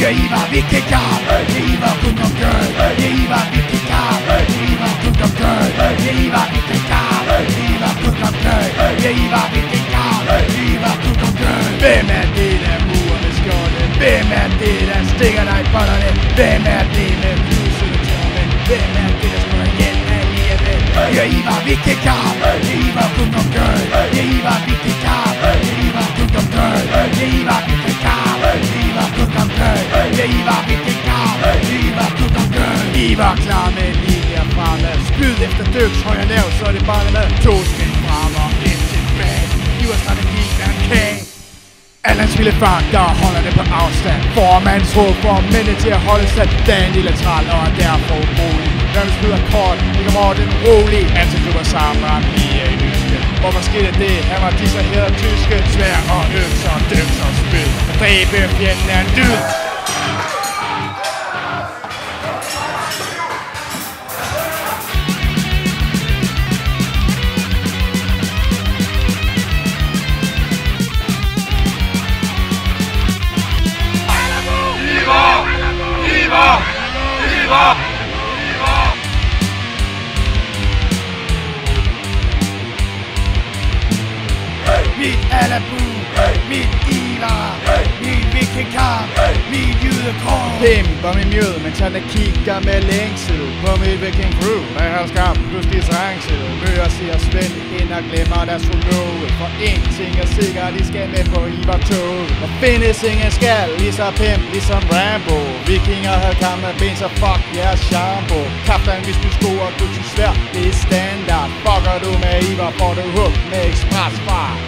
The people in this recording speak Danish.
Ja, I var vikinger. Ja, I var kun om død. Ja, I var vikinger. Ja, I var kun om død. Ja, I var vikinger. Ja, I var kun om død. Ja, I var vikinger. Ja, I var kun om død. Hvem er det, der murer med skjoldet? Hvem er det, der stikker dig i bollerne? Hvem er det med blusede tårne? Hvem er det, der slår igen af livet? Ja, I var vikinger. Ja, I var kun om død. Ja, I var vikinger. Ja, I var kun om død. Ja, I var vikinger. Ja, I var kun om død. Ja, I var vikinger. Ja, I var kun om død. I var klar med en linje fremme. Spyd efter dyks, højre lav, så er det bare med 2 skridt frem og 1 tilbage. I var strategi, der er kage. Allans vilde fart, der holder det på afstand. Formands håb for mændet til at holde sig. Der er en lille tral og er derfor urolig. Hvem spiller kort, vi kommer over den rolig. Altid klubber sammen, og vi er i lyske. Hvorfor skete det? Han var distraheret tyske. Svær og økser og dømser og spil. At dræbe fjenden er en dyd. Mit Alabu, mit Ivar, min vikinger, min jydekår. Dem var min mjød, mens han kigger med længsel på mit viking crew. Med herskab plus distance, møder siger Svend ind og glemmer deres forlove. For en ting er sikkert, de skal med på Ivar-tog. Og findes ingen skal, ligesom Pimp, ligesom Rambo. Vikinger havde kamp med ben, så fuck jeres shampoo. Kaptajn, hvis du sko og du til svær, det er standard. Fucker du med Ivar, får du hook med ekspresfart.